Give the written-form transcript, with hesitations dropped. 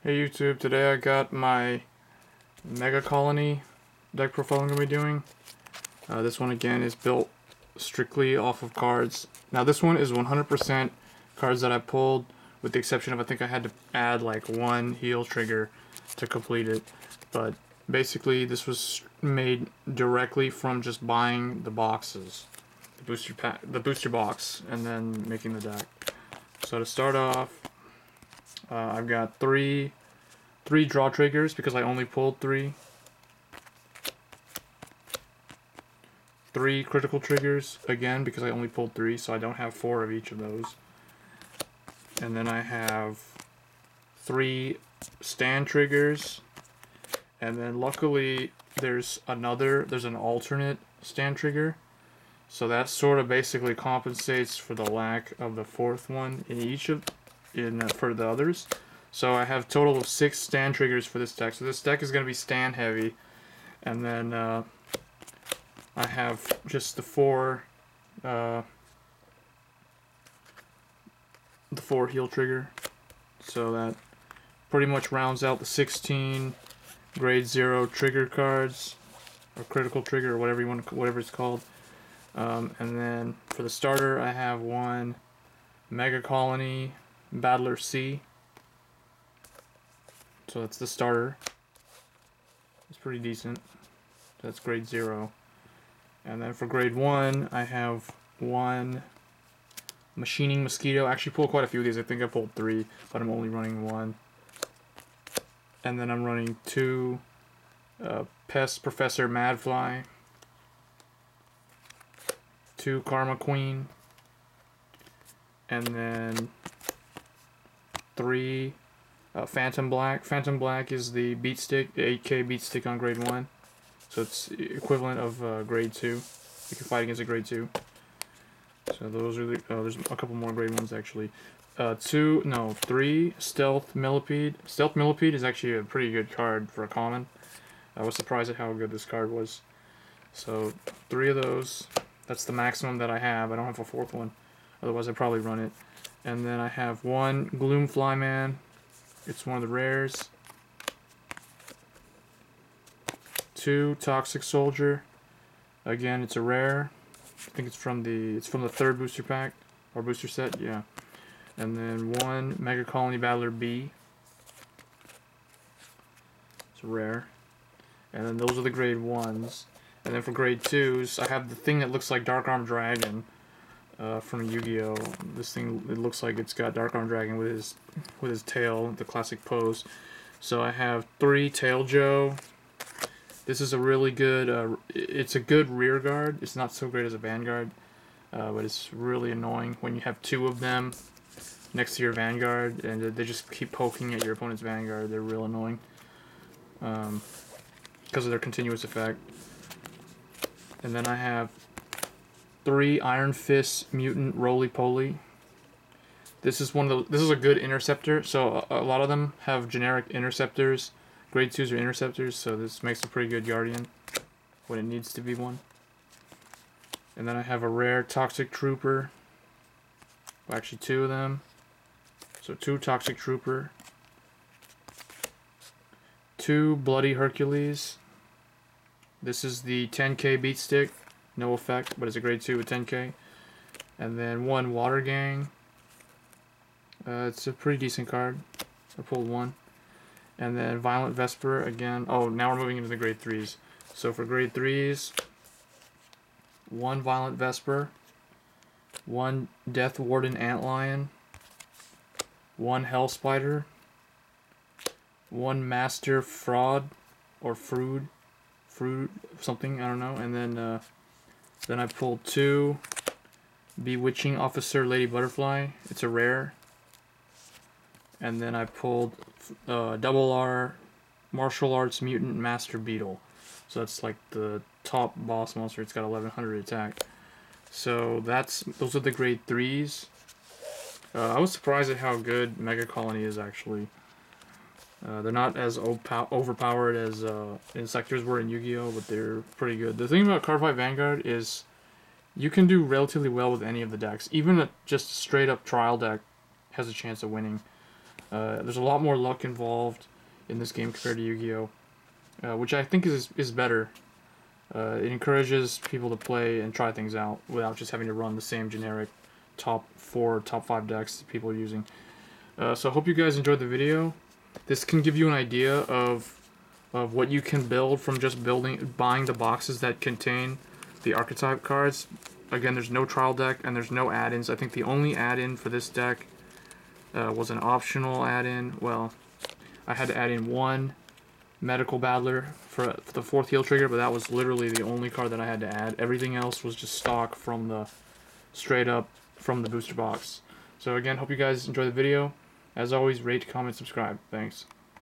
Hey YouTube, today I got my Mega Colony deck profile I'm going to be doing. This one again is built strictly off of cards. Now this one is 100% cards that I pulled, with the exception of I think I had to add like one heal trigger to complete it. But basically this was made directly from just buying the boxes, the booster pack, the booster box, and then making the deck. So to start off, I've got three draw triggers because I only pulled three. Three critical triggers again because I only pulled three, so I don't have four of each of those. And then I have three stand triggers, and then luckily there's an alternate stand trigger, so that sort of basically compensates for the lack of the fourth one for the others. So I have a total of 6 stand triggers for this deck. So this deck is going to be stand heavy. And then I have just the four heal trigger. So that pretty much rounds out the 16 grade 0 trigger cards, or critical trigger, or whatever it's called. And then for the starter, I have one Mega Colony Battler C. So that's the starter. It's pretty decent. That's grade 0. And then for grade 1, I have one Machining Mosquito. I actually pulled quite a few of these. I think I pulled 3, but I'm only running 1. And then I'm running 2 Pest Professor Madfly, 2 Karma Queen, and then 3 Phantom Black. Phantom Black is the beat stick, the 8K beat stick on grade 1. So it's equivalent of grade 2. You can fight against a grade 2. So those are the, there's a couple more grade 1s actually. 3 Stealth Millipede. Stealth Millipede is actually a pretty good card for a common. I was surprised at how good this card was. So 3 of those. That's the maximum that I have. I don't have a 4th one. Otherwise I'd probably run it. And then I have 1 Gloom Flyman. It's one of the rares. 2 Toxic Soldier. Again, it's a rare. I think it's from the 3rd booster pack or booster set, yeah. And then 1 Mega Colony Battler B. It's a rare. And then those are the grade 1s. And then for grade 2s, I have the thing that looks like Dark Arm Dragon from Yu-Gi-Oh. This thing, it looks like it's got Dark Arm Dragon with his tail, the classic pose. So I have 3 Tail Joe. This is a really good, it's a good rear guard. It's not so great as a Vanguard, but it's really annoying when you have 2 of them next to your Vanguard and they just keep poking at your opponent's Vanguard. They're real annoying because of their continuous effect. And then I have 3 Iron Fist Mutant Roly Poly. This is a good interceptor. So a lot of them have generic interceptors. Grade 2s are interceptors, so this makes a pretty good Guardian when it needs to be one. And then I have a rare Toxic Trooper. Well, actually 2 of them. So 2 Toxic Trooper. 2 Bloody Hercules. This is the 10K beat stick. No effect, but it's a grade 2 with 10K. And then 1 Water Gang. It's a pretty decent card. I pulled 1. And then Violent Vesper again. Oh, now we're moving into the grade 3s. So for grade 3s, 1 Violent Vesper, 1 Death Warden Antlion, 1 Hell Spider, 1 Master Fraud or Fruit something, I don't know. And then I pulled 2 Bewitching Officer Lady Butterfly. It's a rare. And then I pulled Double R Martial Arts Mutant Master Beetle. So that's like the top boss monster. It's got 1100 attack. So those are the grade 3s. I was surprised at how good Mega Colony is actually. They're not as overpowered as Insectors were in Yu-Gi-Oh, but they're pretty good. The thing about Cardfight Vanguard is you can do relatively well with any of the decks. Even just a straight up trial deck has a chance of winning. There's a lot more luck involved in this game compared to Yu-Gi-Oh, which I think is better. It encourages people to play and try things out without just having to run the same generic top 4, top 5 decks people are using. So I hope you guys enjoyed the video. This can give you an idea of what you can build from just buying the boxes that contain the archetype cards. Again, there's no trial deck and there's no add-ins. I think the only add-in for this deck was an optional add-in. Well, I had to add in one medical battler for the 4th heal trigger, but that was literally the only card that I had to add. Everything else was just stock from the straight up from the booster box. So again, hope you guys enjoy the video. As always, rate, comment, subscribe. Thanks.